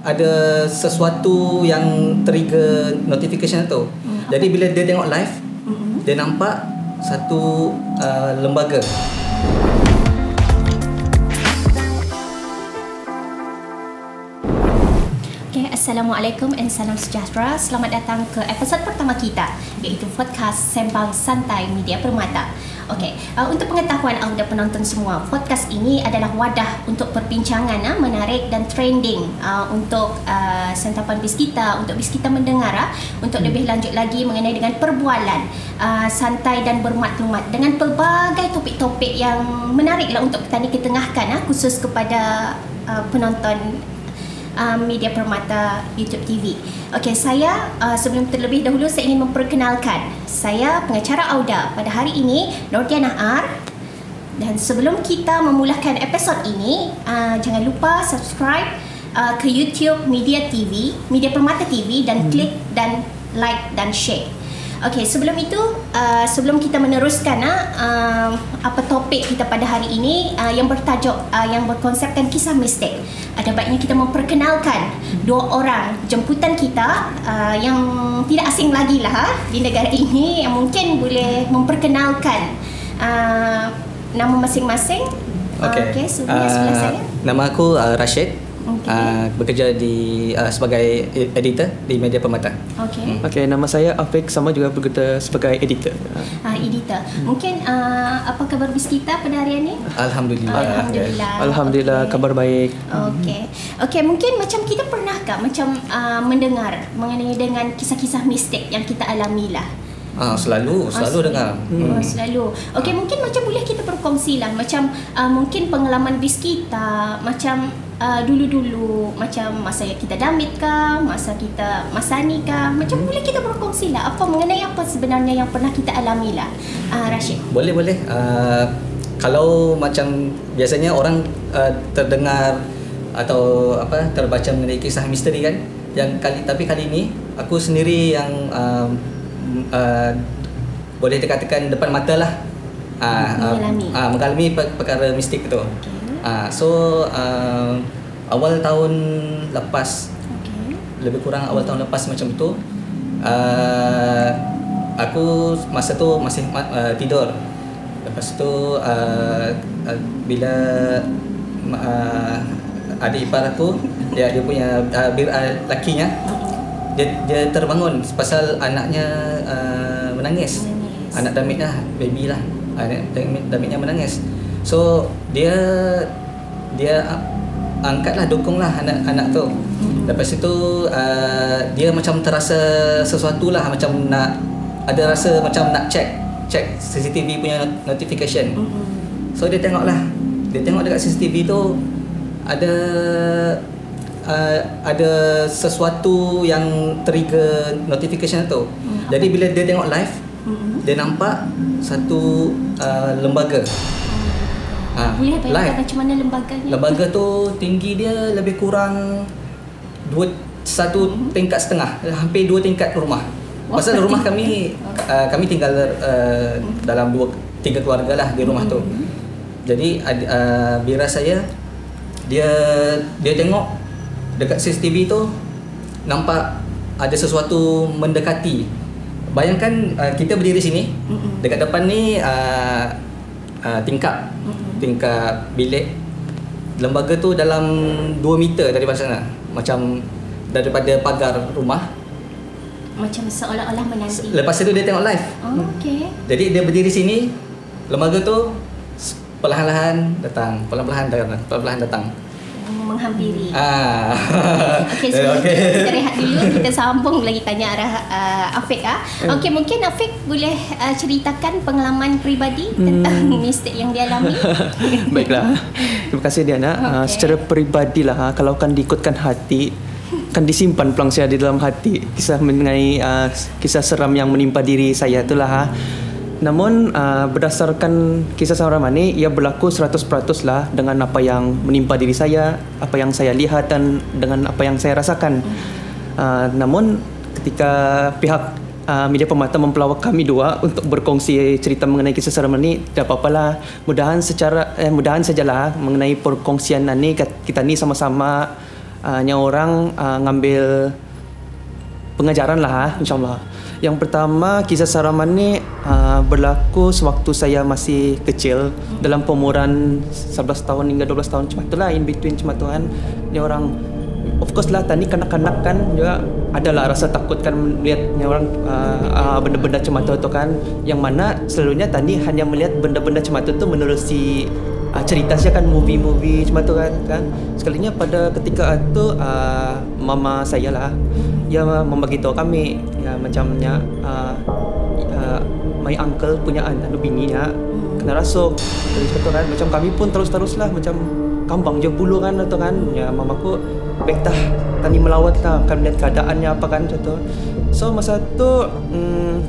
ada sesuatu yang trigger notification tu. Jadi bila dia tengok live, dia nampak satu lembaga. Assalamualaikum dan salam sejahtera. Selamat datang ke episod pertama kita, iaitu podcast Sembang Santai Media Permata. Okey, untuk pengetahuan anda penonton semua, podcast ini adalah wadah untuk perbincangan menarik dan trending untuk santapan bis kita, untuk bis kita mendengar untuk lebih lanjut lagi mengenai dengan perbualan santai dan bermaklumat dengan pelbagai topik-topik yang menariklah untuk kita ni ketengahkan khusus kepada penonton Media Permata YouTube TV. Okey, saya sebelum terlebih dahulu saya ingin memperkenalkan, saya pengacara Auda pada hari ini, Nordiana R. Dan sebelum kita memulakan episod ini, jangan lupa subscribe ke YouTube Media TV, Media Permata TV, dan klik dan like dan share. Okey, sebelum itu, sebelum kita meneruskan apa topik kita pada hari ini yang bertajuk, yang berkonsepkan kisah mistik, ada baiknya kita memperkenalkan dua orang jemputan kita yang tidak asing lagi lah di negara ini, yang mungkin boleh memperkenalkan nama masing-masing. Okey, sebelah saya. Nama aku Rashid. Bekerja di sebagai editor di Media Permata. Okey, nama saya Afiq, sama juga bekerja sebagai editor. Editor. Mungkin apa kabar bis kita pada hari ini? Alhamdulillah, kabar baik. Okey, mungkin macam kita pernahkah macam mendengar mengenai dengan kisah-kisah mistik yang kita alami lah? Selalu dengar. Selalu. Okey, mungkin macam boleh kita berkongsi lah macam mungkin pengalaman bis kita macam dulu-dulu, macam masa kita damit kah, masa ni kah, macam boleh kita berkongsi lah apa mengenai apa sebenarnya yang pernah kita alami lah. Rashid. Boleh. Kalau macam biasanya orang terdengar atau terbaca mengenai kisah misteri kan, tapi kali ini aku sendiri yang boleh dikatakan depan mata lah mengalami perkara mistik tu. Awal tahun lepas, lebih kurang awal tahun lepas macam tu, aku masa tu masih tidur. Lepas tu bila adik ipar aku, dia punya lakinya, dia terbangun pasal anaknya menangis. Anak damitnya, baby lah, anak damitnya menangis. So dia angkatlah, dukunglah anak tu. Lepas itu dia macam terasa sesuatu lah, macam nak ada rasa macam nak check CCTV punya notification. So dia tengok dekat CCTV tu ada sesuatu yang trigger notification tu. Jadi bila dia tengok live, dia nampak satu lembaga. Boleh bayangkan macam mana lembaganya? Lembaga tu tinggi dia lebih kurang satu tingkat setengah, hampir 2 tingkat rumah. Pasal rumah kami tinggal dalam 2-3 keluarga lah di rumah tu. Jadi bira saya dia tengok dekat CCTV tu, nampak ada sesuatu mendekati. Bayangkan kita berdiri sini, dekat depan ni tingkap bilik. Lembaga tu dalam 2 meter daripada sana, macam daripada pagar rumah, macam seolah-olah menanti. Lepas itu dia tengok live. Jadi dia berdiri sini, lembaga tu perlahan-lahan datang, menghampiri. Sebelum kita rehat dulu, kita sambung lagi tanya arah Afiq. Mungkin Afiq boleh ceritakan pengalaman peribadi tentang mistik yang dialami. Baiklah, terima kasih Diana. Secara peribadi lah, kalau kan diikutkan hati, kan disimpan pelangsia di dalam hati kisah mengenai kisah seram yang menimpa diri saya itulah. Namun berdasarkan kisah seram ini, ia berlaku 100% lah dengan apa yang menimpa diri saya, apa yang saya lihat dan dengan apa yang saya rasakan. Namun ketika pihak Media Permata mempelawak kami dua untuk berkongsi cerita mengenai kisah seram ini, tidak apa-apalah. Mudahan sajalah mengenai perkongsian ini kita ni sama-sama nya orang ngambil pengajaran lah, insyaAllah. Yang pertama, kisah saraman ni berlaku sewaktu saya masih kecil, dalam umuran 11 tahun hingga 12 tahun macam itulah, in between macam tu kan. Ni orang, of course lah, tadi kanak-kanak kan juga adalah rasa takut kan melihat ni orang benda-benda macam tu kan, yang mana selalunya tadi hanya melihat benda-benda macam tu menerusi cerita saya kan, movie-movie macam tu kan. Sekalinya pada ketika itu mama saya lah, dia memberitahu kami ya macamnya my uncle punya anak bininya kena rasuk. Jadi seperti kan, macam kami pun terus-terus lah macam kambang je bulu kan atau kan. Ya mamaku betah tani melawat lah, akan melihat keadaannya apa kan contoh. So masa tu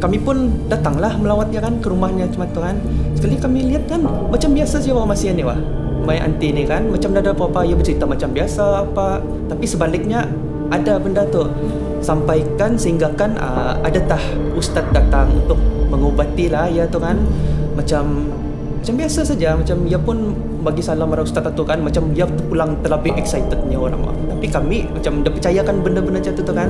kami pun datanglah melawat dia kan ke rumahnya macam tu kan. Sekali kami lihat kan macam biasa je masih ni wah. My auntie ni kan macam dah ada apa-apa, ia bercerita macam biasa apa, tapi sebaliknya ada benda tu sampaikan sehingga kan ada ustaz datang untuk mengubati lah ya tu kan. Macam biasa saja, macam dia pun bagi salam pada ustaz tu kan, macam dia pulang terlebih excitednya orang. Tapi kami macam dah percayakan benda-benda macam tu kan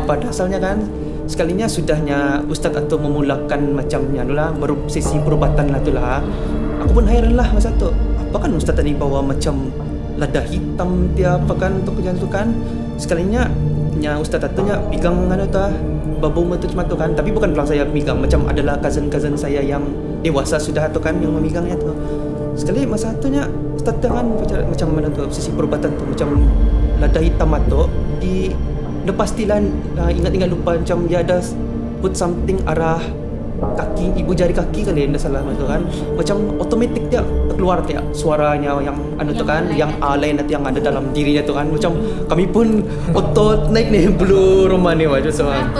pada asalnya kan. Sekalinya sudahnya ustaz tu memulakan macamnya lah sesi perubatan lah tu lah. Aku pun hairan lah masa tu, apa kan ustaz tadi bawa macam lada hitam dia apa kan untuk kerjaan tu kan. Sekalinya nya ustaz tu nya pegang anu tu babung tu macam tu kan, tapi bukan pelang saya pegang, macam adalah cousin saya yang dewasa sudah tu kan yang memegangnya tu. Sekali masa tu nya ustaz tu kan macam mana tu sesi perubatan tu macam lada hitam tu di pastilah ingat-ingat lupa macam dia ada put something arah kaki, ibu jari kaki kali anda salah tu kan, macam otomatik dia keluar dia suaranya yang anu tu kan, yang lain yang ada dalam dirinya tu kan. Macam kami pun otot naik ni bulu rumah ni macam sama.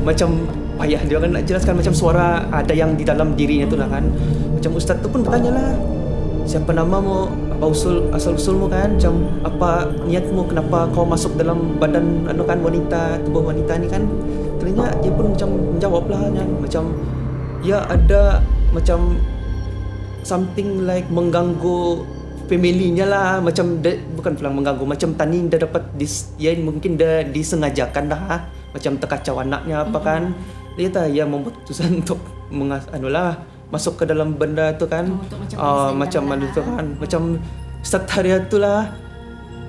Macam payah dia kan nak jelaskan macam suara ada yang di dalam dirinya tu lah kan. Macam ustaz tu pun bertanya lah, siapa namamu, apa asal usulmu kan, macam apa niatmu, kenapa kau masuk dalam badan anu kan wanita, tubuh wanita ni kan. Ternyata dia pun macam menjawab lah kan, macam ya ada macam something like mengganggu family-nya lah, macam bukan pulang mengganggu, macam tani dah dapat ya mungkin dah disengajakan dah macam terkacau anaknya apa kan. Dia kata ya membuat keputusan untuk masuk ke dalam benda tu kan. Macam mana tu kan, macam sekretariat tu lah,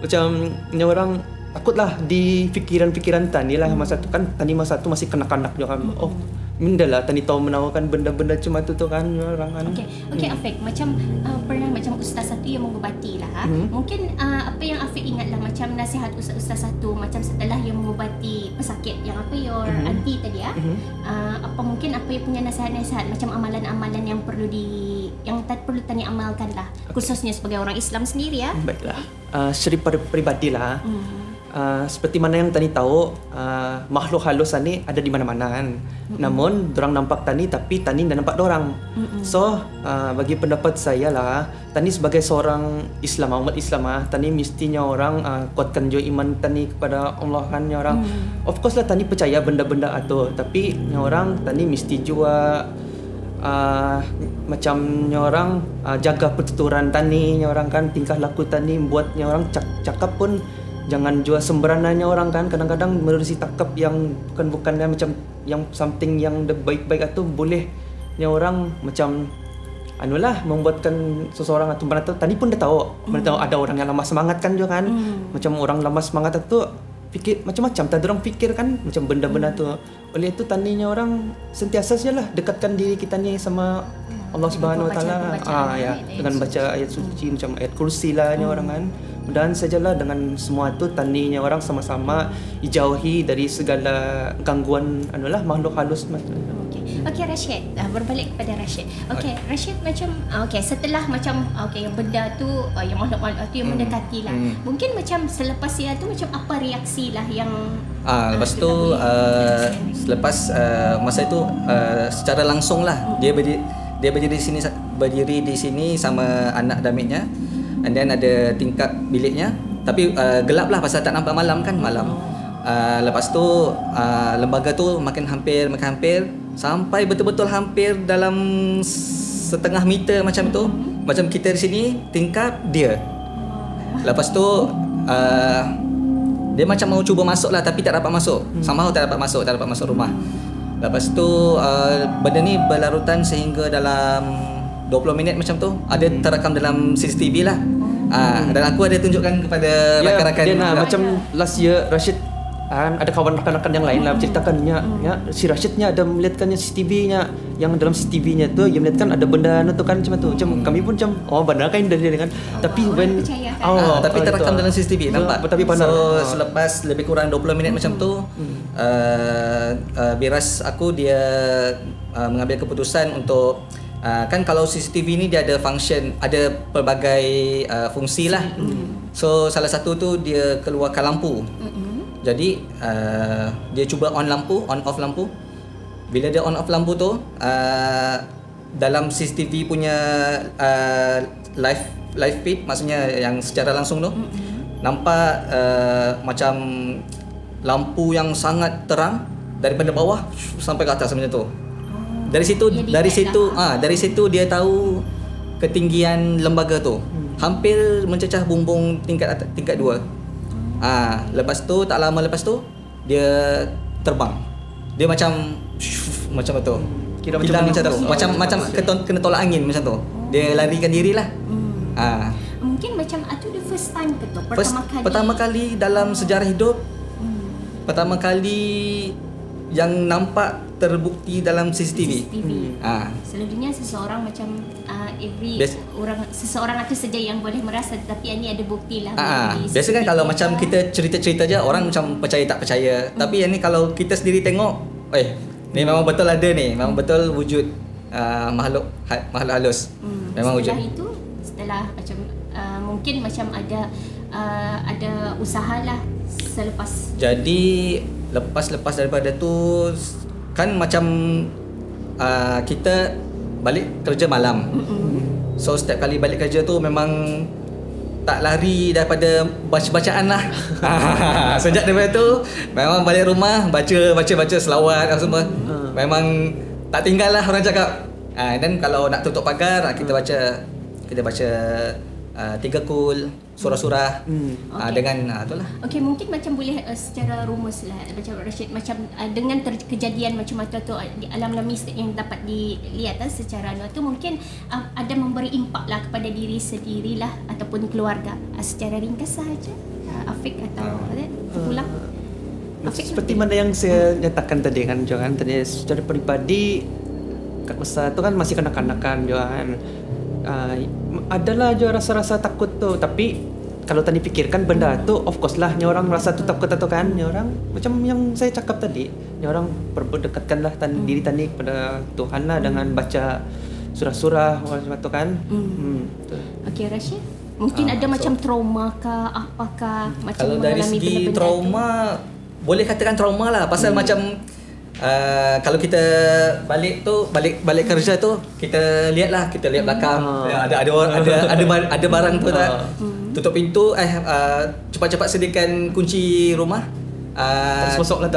macam ni orang takutlah di fikiran-fikiran Tani lah masa tu kan. Tani masa tu masih kanak-kanak juga kan. Oh, minda lah Tani tahu menawarkan benda-benda macam tu kan orang kan. Okey Afiq, macam pernah macam ustaz satu yang mengubati lah. Mungkin apa yang Afiq ingat lah macam nasihat ustaz satu macam setelah yang mengubati pesakit yang apa your auntie tadi apa mungkin apa yang punya nasihat-nasihat macam amalan-amalan yang perlu perlu Tani amalkan lah, khususnya sebagai orang Islam sendiri ya. Baiklah, secara peribadi lah. Seperti mana yang Tani tahu, makhluk halus ni ada di mana-mana kan. Namun dorang nampak Tani tapi Tani dah nampak dorang. So bagi pendapat saya lah, Tani sebagai seorang Islam, umat Islam Tani mestinya orang kuatkan jo iman Tani kepada Allah kan orang. Of course lah Tani percaya benda-benda itu, tapi orang Tani mesti juga macamnya orang jaga pertuturan Tani orang kan, tingkah laku Tani buatnya orang cakap pun jangan jual sembarangannya orang kan. Kadang-kadang menerusi takap yang bukan-bukannya macam yang something yang baik-baik itu boleh yang orang macam membuatkan seseorang atau mana tu. Tani pun dah tahu, ada orang yang lemah semangat kan juga kan. Macam orang lemah semangat itu fikir macam-macam, tak ada orang fikir kan macam benda-benda tu. Oleh itu taninya orang sentiasa sajalah dekatkan diri kita ni sama Allah Subhanahu Wa Taala. Ya, dengan baca ayat suci macam ayat kursi lah orang kan. Dan sajalah dengan semua tu taninya orang sama-sama dijauhi dari segala gangguan makhluk halus. Okey Rashid, berbalik kepada Rashid. Okey Rashid macam setelah macam yang benda tu yang makhluk-makhluk tu yang mendekati lah. Mungkin macam selepas dia tu macam apa reaksi lah yang lepas tu selepas masa itu secara langsung lah dia berdiri di sini sama anak damitnya. And then ada tingkap biliknya, tapi gelap lah pasal tak nampak malam kan, malam. Lepas tu lembaga tu makin hampir sampai betul-betul hampir dalam setengah meter macam tu. Macam kita di sini tingkap dia. Lepas tu dia macam mau cuba masuk lah tapi tak dapat masuk. Somehow tak dapat masuk rumah. Lepas tu benda ni berlarutan sehingga dalam 20 minit macam tu. Ada terekam dalam CCTV lah. Dan aku ada tunjukkan kepada rakan-rakan. Dia macam last year Rashid ada kawan rakan-rakan yang lain lah ceritakannya si Rashidnya ada melihatkannya CCTV-nya, yang dalam CCTV-nya tu dia melihatkan ada benda tu kan macam tu. Macam kami pun macam benar kan dia kan. Tapi when tapi terekam dalam CCTV nampak. Tapi pandang. So selepas lebih kurang 20 minit macam tu biras aku dia mengambil keputusan untuk kan kalau CCTV ni dia ada function, ada pelbagai fungsi lah. So salah satu tu dia keluarkan lampu. Jadi dia cuba on off lampu. Bila dia on off lampu tu dalam CCTV punya live feed, maksudnya yang secara langsung tu nampak macam lampu yang sangat terang daripada bawah sampai ke atas macam tu. Dari situ dia tahu ketinggian lembaga tu. Hampir mencecah bumbung tingkat 2. Lepas tu tak lama lepas tu dia terbang. Dia macam tu. Kira macam tu. Macam kena tolak angin macam tu. Dia larikan diri lah. Mungkin macam itu the first time ke tu? Pertama kali dalam sejarah hidup. Pertama kali yang nampak terbukti dalam CCTV. Selalunya seseorang macam seseorang itu saja yang boleh merasa, tapi ini ada bukti lah. Biasa kan kalau macam kita cerita-cerita je orang macam percaya tak percaya. Tapi yang ni kalau kita sendiri tengok, ni memang betul ada ni, memang betul wujud makhluk halus. Memang wujud. Setelah macam mungkin macam ada usahalah selepas. Jadi lepas daripada tu kan macam kita balik kerja malam. So setiap kali balik kerja tu memang tak lari daripada bacaan lah. Sejak daripada tu memang balik rumah baca selawat apa semua. Memang tak tinggal lah orang cakap. Dan kalau nak tutup pagar kita baca 3 kul surah-surah dengan itulah. Okey, mungkin macam boleh secara rumus lah macam Rashid, macam dengan kejadian macam itu tu di alam mistik yang dapat dilihat secara tu mungkin ada memberi impak lah kepada diri sendiri lah ataupun keluarga. Secara ringkas sahaja Afiq atau pulang seperti mana yang saya nyatakan tadi kan, jangan tadi secara peribadi masa tu kan masih kanak-kanakan jangan adalah je rasa-rasa takut tu. Tapi kalau tadi fikirkan benda tu of course lah ni orang rasa tu takut atau kan ni orang macam yang saya cakap tadi, ni orang berdekatkanlah diri tadi kepada Tuhan lah dengan baca surah-surah macam tu kan. Okey Rashid, mungkin ada macam trauma kah apakah macam kalau dari segi trauma boleh katakan trauma lah pasal macam kalau kita balik kerja tu kita lihat belakang ada barang tu tak tutup pintu cepat-cepat sediakan kunci rumah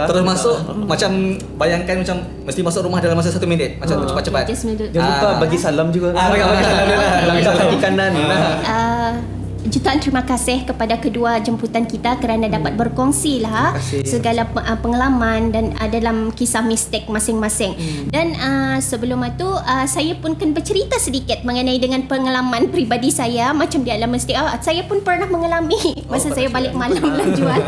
terus masuk macam bayangkan macam mesti masuk rumah dalam masa 1 minit macam cepat-cepat. Jangan lupa bagi salam juga. Bagi salam di kanan. Jutaan terima kasih kepada kedua jemputan kita kerana dapat berkongsi lah segala pengalaman dan dalam kisah mistik masing-masing. Dan sebelum itu saya pun akan bercerita sedikit mengenai dengan pengalaman peribadi saya macam di alam mistik. Saya pun pernah mengalami masa saya balik malam lah jual.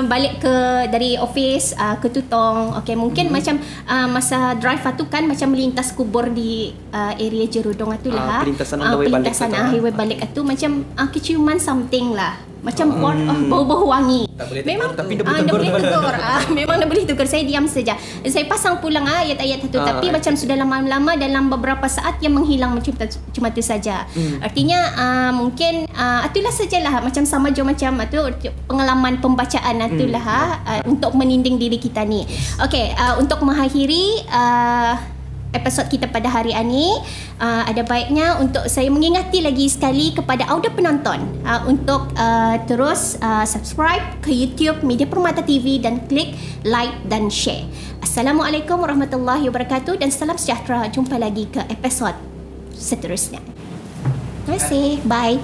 Balik dari office ke Tutong. Okey, mungkin macam masa drive tu kan macam melintas kubur di area Jerudong tu lah. Pelintasan highway balik tu macam keciuman something lah. Macam bau-bau wangi. Memang tapi dia boleh tegur. Memang dia boleh tegur. Saya diam saja. Saya pasang pulang ayat-ayat itu tapi macam sudah lama-lama dalam beberapa saat yang menghilang cuma tu saja. Artinya mungkin itulah sajalah macam sama je macam itu pengalaman pembacaan itulah untuk meninding diri kita ni. Okey, untuk mengakhiri episod kita pada hari ini, ada baiknya untuk saya mengingati lagi sekali kepada audio penonton untuk terus subscribe ke YouTube Media Permata TV dan klik like dan share. Assalamualaikum warahmatullahi wabarakatuh dan salam sejahtera. Jumpa lagi ke episod seterusnya. Terima kasih. Bye.